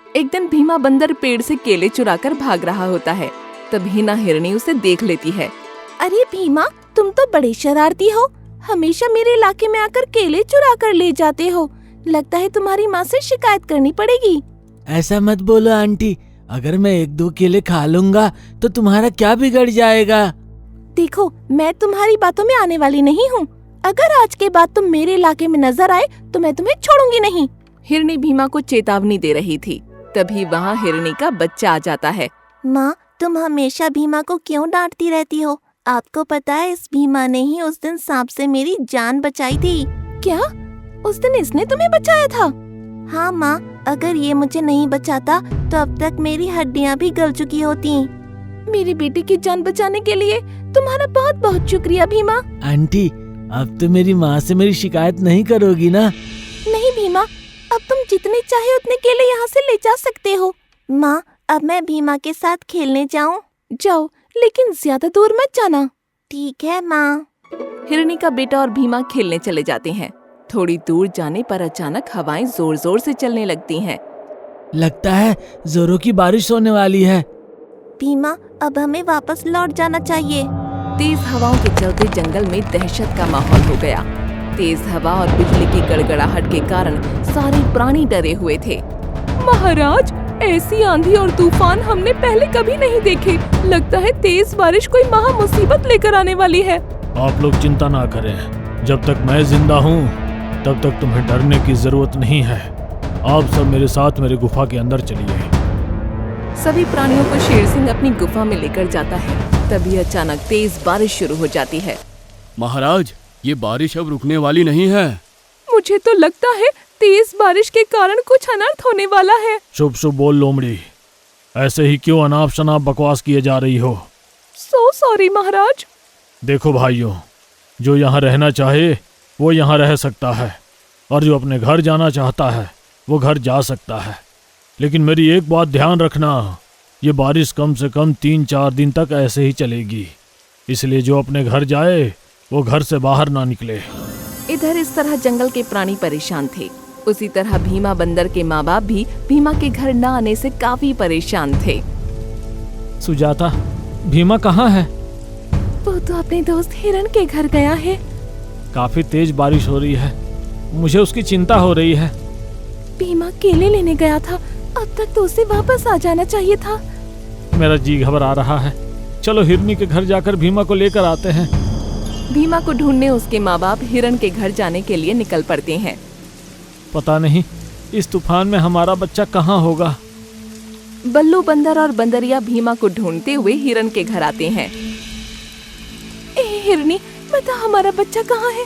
एक दिन भीमा बंदर पेड़ से केले चुराकर भाग रहा होता है। तब हिना हिरनी उसे देख लेती है। अरे भीमा, तुम तो बड़े शरारती हो। हमेशा मेरे इलाके में आकर केले चुरा कर ले जाते हो। लगता है तुम्हारी माँ से शिकायत करनी पड़ेगी। ऐसा मत बोलो आंटी, अगर मैं 1-2 केले खा लूंगा तो तुम्हारा क्या बिगड़ जाएगा। देखो, मैं तुम्हारी बातों में आने वाली नहीं हूँ। अगर आज के बाद तुम मेरे इलाके में नजर आए तो मैं तुम्हें छोड़ूंगी नहीं। हिरनी भीमा को चेतावनी दे रही थी। तभी वहाँ हिरनी का बच्चा आ जाता है। माँ, तुम हमेशा भीमा को क्यों डांटती रहती हो? आपको पता है, इस भीमा ने ही उस दिन सांप से मेरी जान बचाई थी। क्या? उस दिन इसने तुम्हें बचाया था? हाँ माँ, अगर ये मुझे नहीं बचाता तो अब तक मेरी हड्डियाँ भी गल चुकी होती। मेरी बेटी की जान बचाने के लिए तुम्हारा बहुत बहुत शुक्रिया भीमा। आंटी, अब तो मेरी माँ से मेरी शिकायत नहीं करोगी ना? नहीं भीमा, अब तुम जितने चाहे उतने केले यहाँ से ले जा सकते हो। माँ, अब मैं भीमा के साथ खेलने जाऊँ? जाओ, लेकिन ज्यादा दूर मत जाना। ठीक है माँ। हिरनी का बेटा और भीमा खेलने चले जाते हैं। थोड़ी दूर जाने पर अचानक हवाएं जोर जोर से चलने लगती हैं। लगता है जोरों की बारिश होने वाली है। भीमा, अब हमें वापस लौट जाना चाहिए। तेज हवाओं के चलते जंगल में दहशत का माहौल हो गया। तेज हवा और बिजली की गड़गड़ाहट के कारण सारे प्राणी डरे हुए थे। महाराज, ऐसी आंधी और तूफान हमने पहले कभी नहीं देखे। लगता है तेज बारिश कोई महा मुसीबत लेकर आने वाली है। आप लोग चिंता ना करें, जब तक मैं जिंदा हूँ तब तक तुम्हें डरने की जरूरत नहीं है। आप सब मेरे साथ मेरे गुफा के अंदर चलिए। सभी प्राणियों को शेर सिंह अपनी गुफा में लेकर जाता है। तभी अचानक तेज बारिश शुरू हो जाती है। महाराज, ये बारिश अब रुकने वाली नहीं है। मुझे तो लगता है तेज बारिश के कारण कुछ अनर्थ होने वाला है। शुभ शुभ बोल लोमड़ी, ऐसे ही क्यों अनाप शनाप बकवास किए जा रही हो? सो सॉरी महाराज। देखो भाइयों, जो यहाँ रहना चाहे वो यहाँ रह सकता है, और जो अपने घर जाना चाहता है वो घर जा सकता है। लेकिन मेरी एक बात ध्यान रखना, ये बारिश कम से कम 3-4 दिन तक ऐसे ही चलेगी। इसलिए जो अपने घर जाए वो घर से बाहर ना निकले। इधर इस तरह जंगल के प्राणी परेशान थे। उसी तरह भीमा बंदर के माँ बाप भी भीमा के घर न आने से काफी परेशान थे। सुजाता, भीमा कहाँ है? वो तो अपने दोस्त हिरन के घर गया है। काफी तेज बारिश हो रही है, मुझे उसकी चिंता हो रही है। भीमा केले लेने गया था, अब तक तो उसे वापस आ जाना चाहिए था। मेरा जी घबरा रहा है। चलो हिरनी के घर जाकर भीमा को लेकर आते हैं। भीमा को ढूंढने उसके माँ बाप हिरन के घर जाने के लिए निकल पड़ते हैं। पता नहीं इस तूफान में हमारा बच्चा कहाँ होगा। बल्लू बंदर और बंदरिया भीमा को ढूंढते हुए हिरन के घर आते हैं। हिरनी, बता हमारा बच्चा कहाँ है?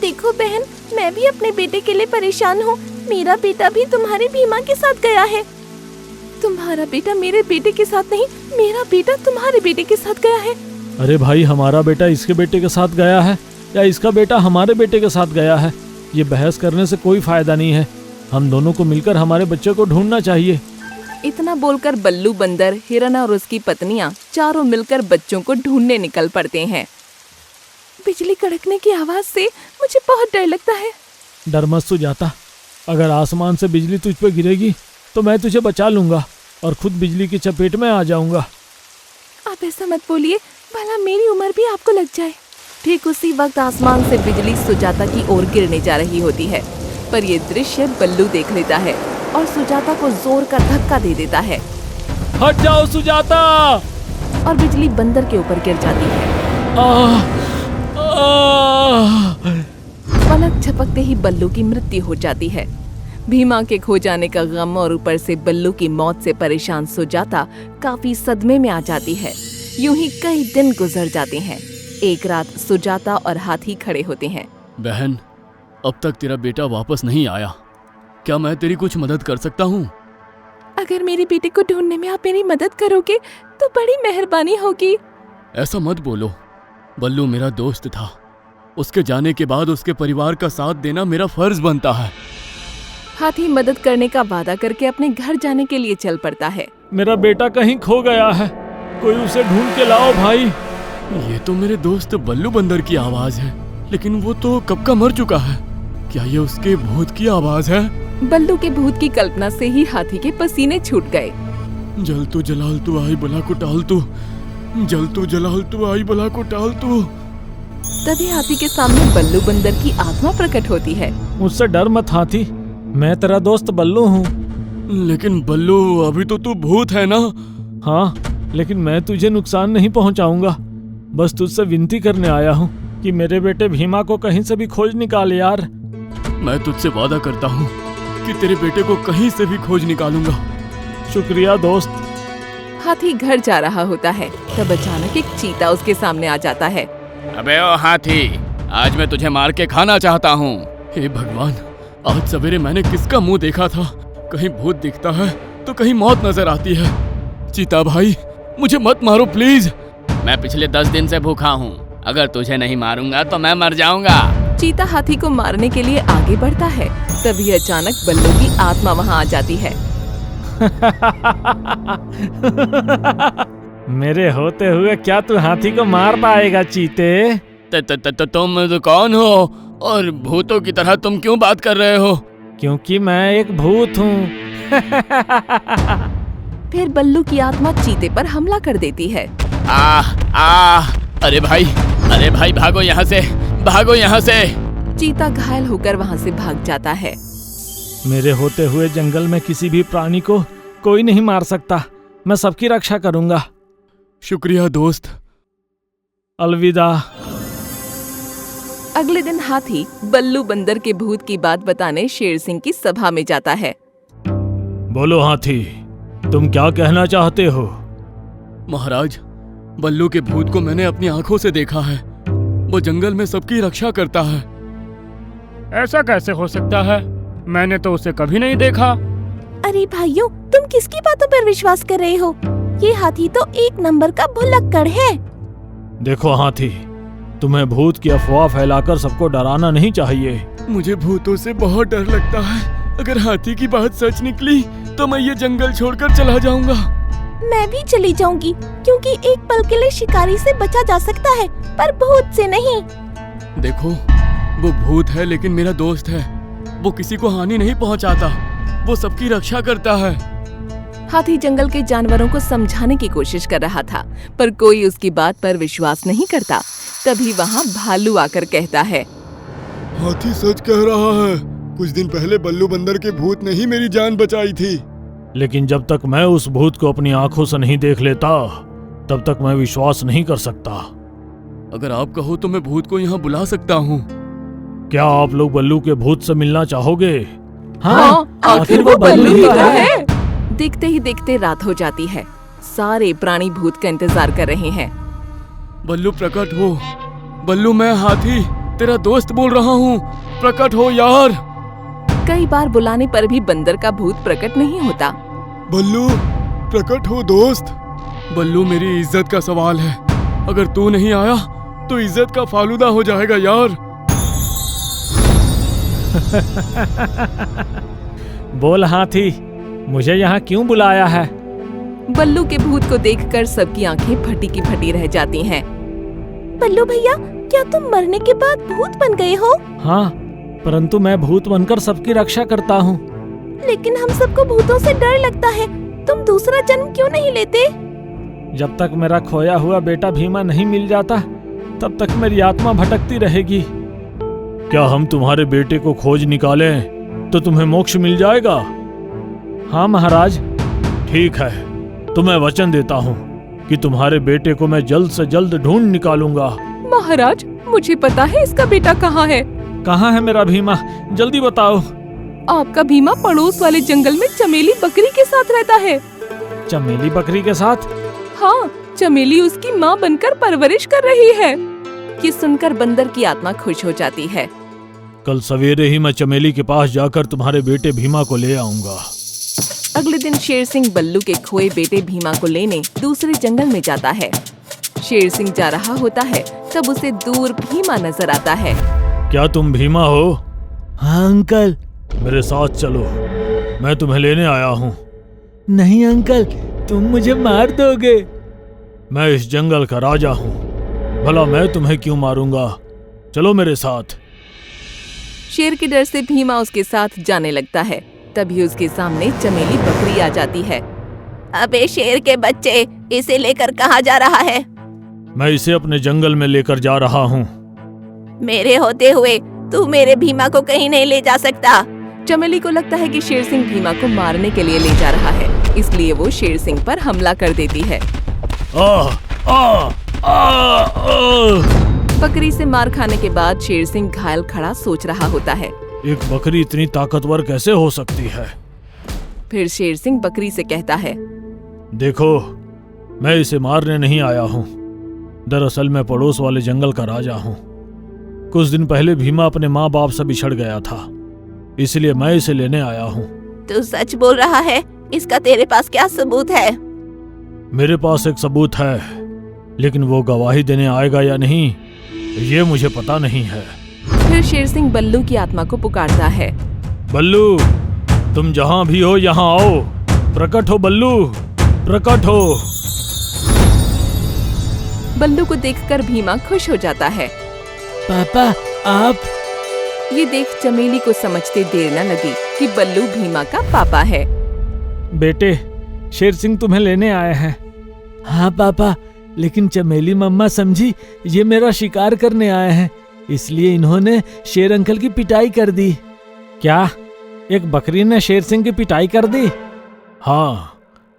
देखो बहन, मैं भी अपने बेटे के लिए परेशान हूँ। मेरा बेटा भी तुम्हारे भीमा के साथ गया है। तुम्हारा बेटा मेरे बेटे के साथ नहीं, मेरा बेटा तुम्हारे बेटे के साथ गया है। अरे भाई, हमारा बेटा इसके बेटे के साथ गया है या इसका बेटा हमारे बेटे के साथ गया है, ये बहस करने से कोई फायदा नहीं है। हम दोनों को मिलकर हमारे बच्चे को ढूंढना चाहिए। इतना बोलकर बल्लू बंदर, हिरन और उसकी पत्नियां चारों मिलकर बच्चों को ढूंढने निकल पड़ते हैं। बिजली कड़कने की आवाज से मुझे बहुत डर लगता है। डर मत सुजाता, अगर आसमान से बिजली तुझ पे गिरेगी तो मैं तुझे बचा लूंगा और खुद बिजली की चपेट में आ जाऊंगा। आप ऐसा मत बोलिए, भला मेरी उम्र भी आपको लग जाए। ठीक उसी वक्त आसमान से बिजली सुजाता की ओर गिरने जा रही होती है, पर ये दृश्य बल्लू देख लेता है और सुजाता को जोर का धक्का दे देता है। हट जाओ सुजाता! और बिजली बंदर के ऊपर गिर जाती है। पलक झपकते ही बल्लू की मृत्यु हो जाती है। भीमा के खो जाने का गम और ऊपर से बल्लू की मौत से परेशान सुजाता काफी सदमे में आ जाती है। यूं ही कई दिन गुजर जाते हैं। एक रात सुजाता और हाथी खड़े होते हैं। बहन, अब तक तेरा बेटा वापस नहीं आया, क्या मैं तेरी कुछ मदद कर सकता हूँ? अगर मेरे बेटे को ढूंढने में आप मेरी मदद करोगे तो बड़ी मेहरबानी होगी। ऐसा मत बोलो, बल्लू मेरा दोस्त था। उसके जाने के बाद उसके परिवार का साथ देना मेरा फर्ज बनता है। हाथी मदद करने का वादा करके अपने घर जाने के लिए चल पड़ता है। मेरा बेटा कहीं खो गया है, कोई उसे ढूंढ के लाओ भाई। ये तो मेरे दोस्त बल्लू बंदर की आवाज है, लेकिन वो तो कब का मर चुका है। क्या ये उसके भूत की आवाज है? बल्लू के भूत की कल्पना से ही हाथी के पसीने छूट गए। जल तू जलाल तू आई बला को टाल तू, जल तू जलाल तू आई बला को टाल तू। तभी हाथी के सामने बल्लू बंदर की आत्मा प्रकट होती है। मुझसे डर मत हाथी, मैं तेरा दोस्त बल्लू हूँ। लेकिन बल्लू अभी तो तू भूत है ना। हाँ, लेकिन मैं तुझे नुकसान नहीं पहुँचाऊंगा। बस तुझसे विनती करने आया हूँ कि मेरे बेटे भीमा को कहीं से भी खोज निकाल यार। मैं तुझसे वादा करता हूँ कि तेरे बेटे को कहीं से भी खोज निकालूंगा। शुक्रिया दोस्त। हाथी घर जा रहा होता है, तब अचानक एक चीता उसके सामने आ जाता है। अबे ओ हाथी, आज मैं तुझे मार के खाना चाहता हूँ। हे भगवान, आज सवेरे मैंने किसका मुंह देखा था। कहीं भूत दिखता है तो कहीं मौत नजर आती है। चीता भाई, मुझे मत मारो प्लीज। मैं पिछले 10 दिन से भूखा हूँ, अगर तुझे नहीं मारूंगा तो मैं मर जाऊंगा। चीता हाथी को मारने के लिए आगे बढ़ता है, तभी अचानक बल्लू की आत्मा वहाँ आ जाती है। मेरे होते हुए क्या तू हाथी को मार पाएगा चीते? तुम कौन हो और भूतों की तरह तुम क्यों बात कर रहे हो? क्योंकि मैं एक भूत हूँ। फिर बल्लू की आत्मा चीते पर हमला कर देती है। अरे भाई भागो यहाँ से, भागो यहाँ से। चीता घायल होकर वहाँ से भाग जाता है। मेरे होते हुए जंगल में किसी भी प्राणी को कोई नहीं मार सकता। मैं सबकी रक्षा करूंगा। शुक्रिया दोस्त। अलविदा। अगले दिन हाथी बल्लू बंदर के भूत की बात बताने शेर सिंह की सभा में जाता है। बोलो हाथी, तुम क्या कहना चाहते हो? महाराज, बल्लू के भूत को मैंने अपनी आंखों से देखा है। वो जंगल में सबकी रक्षा करता है। ऐसा कैसे हो सकता है? मैंने तो उसे कभी नहीं देखा। अरे भाइयों, तुम किसकी बातों पर विश्वास कर रहे हो? ये हाथी तो 1 नंबर का भुलक्कड़ है। देखो हाथी, तुम्हें भूत की अफवाह फैलाकर सबको डराना नहीं चाहिए। मुझे भूतों से बहुत डर लगता है। अगर हाथी की बात सच निकली तो मैं ये जंगल छोड़कर चला जाऊंगा। मैं भी चली जाऊंगी, क्योंकि एक पल के लिए शिकारी से बचा जा सकता है, पर भूत से नहीं। देखो, वो भूत है लेकिन मेरा दोस्त है। वो किसी को हानि नहीं पहुंचाता, वो सबकी रक्षा करता है। हाथी जंगल के जानवरों को समझाने की कोशिश कर रहा था, पर कोई उसकी बात पर विश्वास नहीं करता। तभी वहाँ भालू आकर कहता है, हाथी सच कह रहा है। कुछ दिन पहले बल्लू बंदर के भूत ने ही मेरी जान बचाई थी। लेकिन जब तक मैं उस भूत को अपनी आंखों से नहीं देख लेता, तब तक मैं विश्वास नहीं कर सकता। अगर आप कहो तो मैं भूत को यहाँ बुला सकता हूँ। क्या आप लोग बल्लू के भूत से मिलना चाहोगे? हाँ, आखिर वो बल्लू ही तो है। देखते ही देखते रात हो जाती है। सारे प्राणी भूत का इंतजार कर रहे हैं। बल्लू प्रकट हो। बल्लू, मैं हाथी तेरा दोस्त बोल रहा हूँ, प्रकट हो यार। कई बार बुलाने पर भी बंदर का भूत प्रकट नहीं होता। बल्लू, प्रकट हो दोस्त। बल्लू, मेरी इज्जत का सवाल है। अगर तू नहीं आया तो इज्जत का फालूदा हो जाएगा यार। बोल हाथी, मुझे यहाँ क्यों बुलाया है? बल्लू के भूत को देखकर सबकी आंखें फटी की फटी रह जाती हैं। बल्लू भैया, क्या तुम मरने के बाद भूत बन गए हो? हाँ, परंतु मैं भूत बनकर सबकी रक्षा करता हूँ। लेकिन हम सबको भूतों से डर लगता है। तुम दूसरा जन्म क्यों नहीं लेते? जब तक मेरा खोया हुआ बेटा भीमा नहीं मिल जाता, तब तक मेरी आत्मा भटकती रहेगी। क्या हम तुम्हारे बेटे को खोज निकालें तो तुम्हें मोक्ष मिल जाएगा? हाँ महाराज। ठीक है, तो मैं वचन देता हूँ कि तुम्हारे बेटे को मैं जल्द से जल्द ढूंढ निकालूंगा। महाराज, मुझे पता है इसका बेटा कहाँ है। कहाँ है मेरा भीमा? जल्दी बताओ। आपका भीमा पड़ोस वाले जंगल में चमेली बकरी के साथ रहता है। चमेली बकरी के साथ? हाँ, चमेली उसकी माँ बनकर परवरिश कर रही है। ये सुनकर बंदर की आत्मा खुश हो जाती है। कल सवेरे ही मैं चमेली के पास जाकर तुम्हारे बेटे भीमा को ले आऊंगा। अगले दिन शेर सिंह बल्लू के खोए बेटे भीमा को लेने दूसरे जंगल में जाता है। शेर सिंह जा रहा होता है, तब उसे दूर भीमा नजर आता है। क्या तुम भीमा हो? हाँ अंकल। मेरे साथ चलो, मैं तुम्हें लेने आया हूँ। नहीं अंकल, तुम मुझे मार दोगे। मैं इस जंगल का राजा हूँ, भला मैं तुम्हें क्यों मारूंगा? चलो मेरे साथ। शेर के डर से भीमा उसके साथ जाने लगता है। तभी उसके सामने चमेली बकरी आ जाती है। अबे शेर के बच्चे, इसे लेकर कहाँ जा रहा है? मैं इसे अपने जंगल में लेकर जा रहा हूँ। मेरे होते हुए तू मेरे भीमा को कहीं नहीं ले जा सकता। चमेली को लगता है कि शेर सिंह भीमा को मारने के लिए ले जा रहा है, इसलिए वो शेर सिंह पर हमला कर देती है। बकरी से मार खाने के बाद शेर सिंह घायल खड़ा सोच रहा होता है। एक बकरी इतनी ताकतवर कैसे हो सकती है? फिर शेर सिंह बकरी से कहता है, देखो, मैं इसे मारने नहीं आया हूँ। दरअसल मैं पड़ोस वाले जंगल का राजा हूँ। कुछ दिन पहले भीमा अपने माँ बाप से बिछड़ गया था, इसलिए मैं इसे लेने आया हूँ। तू सच बोल रहा है? इसका तेरे पास क्या सबूत है? मेरे पास एक सबूत है, लेकिन वो गवाही देने आएगा या नहीं, ये मुझे पता नहीं है। फिर शेर सिंह बल्लू की आत्मा को पुकारता है। बल्लू, तुम जहाँ भी हो यहाँ आओ। प्रकट हो बल्लू, प्रकट हो। बल्लू को देखकर भीमा खुश हो जाता है। पापा, आप? ये देख चमेली को समझते देर न लगी कि बल्लू भीमा का पापा है। बेटे, शेर सिंह तुम्हें लेने आए हैं। हाँ पापा, लेकिन चमेली मम्मा समझी ये मेरा शिकार करने आए हैं, इसलिए इन्होंने शेर अंकल की पिटाई कर दी। क्या एक बकरी ने शेर सिंह की पिटाई कर दी? हाँ,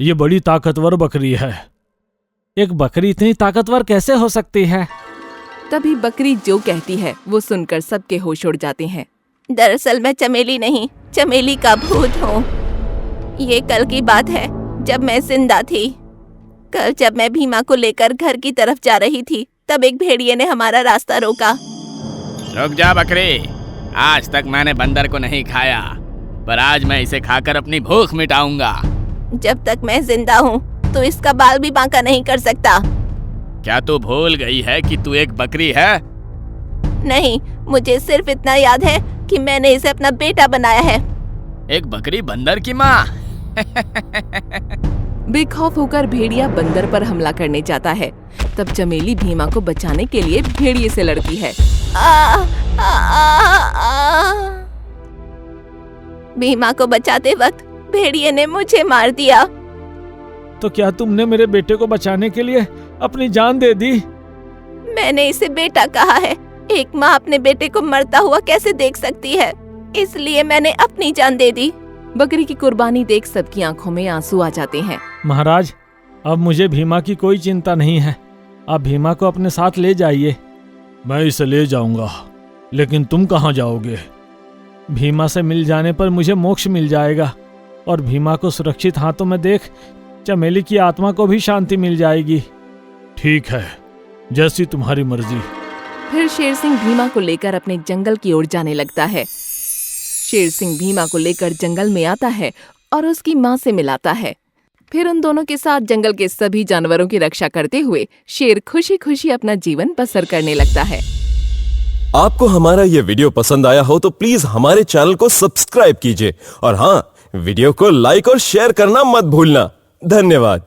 ये बड़ी ताकतवर बकरी है। एक बकरी इतनी ताकतवर कैसे हो सकती है? तभी बकरी जो कहती है वो सुनकर सबके होश उड़ जाते हैं। दरअसल मैं चमेली नहीं, चमेली का भूत हूँ। ये कल की बात है, जब मैं जिंदा थी। कल जब मैं भीमा को लेकर घर की तरफ जा रही थी, तब एक भेड़िए ने हमारा रास्ता रोका। रुक जा बकरी, आज तक मैंने बंदर को नहीं खाया, पर आज मैं इसे खाकर अपनी भूख मिटाऊंगा। जब तक मैं जिंदा हूँ तो इसका बाल भी बांका नहीं कर सकता। क्या तू भूल गई है कि तू एक बकरी है? नहीं, मुझे सिर्फ इतना याद है कि मैंने इसे अपना बेटा बनाया है। एक बकरी बंदर की माँ। बेखौफ होकर भेड़िया बंदर पर हमला करने जाता है। तब चमेली भीमा को बचाने के लिए भेड़िए से लड़ती है। भीमा को बचाते वक्त भेड़िए ने मुझे मार दिया। तो क्या तुमने मेरे बेटे को बचाने के लिए अपनी जान दे दी? मैंने इसे बेटा कहा है। एक माँ अपने बेटे को मरता हुआ कैसे देख सकती है, इसलिए मैंने अपनी जान दे दी। बकरी की कुर्बानी देख सबकी आंखों में आंसू आ जाते हैं। महाराज, अब मुझे भीमा की कोई चिंता नहीं है। आप भीमा को अपने साथ ले जाइए। मैं इसे ले जाऊंगा, लेकिन तुम कहाँ जाओगे? भीमा से मिल जाने पर मुझे मोक्ष मिल जाएगा और भीमा को सुरक्षित हाथों में देख चमेली की आत्मा को भी शांति मिल जाएगी। ठीक है, जैसी तुम्हारी मर्जी। फिर शेर सिंह भीमा को लेकर अपने जंगल की ओर जाने लगता है। शेर सिंह भीमा को लेकर जंगल में आता है और उसकी माँ से मिलाता है। फिर उन दोनों के साथ जंगल के सभी जानवरों की रक्षा करते हुए शेर खुशी खुशी अपना जीवन बसर करने लगता है। आपको हमारा ये वीडियो पसंद आया हो तो प्लीज हमारे चैनल को सब्सक्राइब कीजिए और हाँ, वीडियो को लाइक और शेयर करना मत भूलना। धन्यवाद।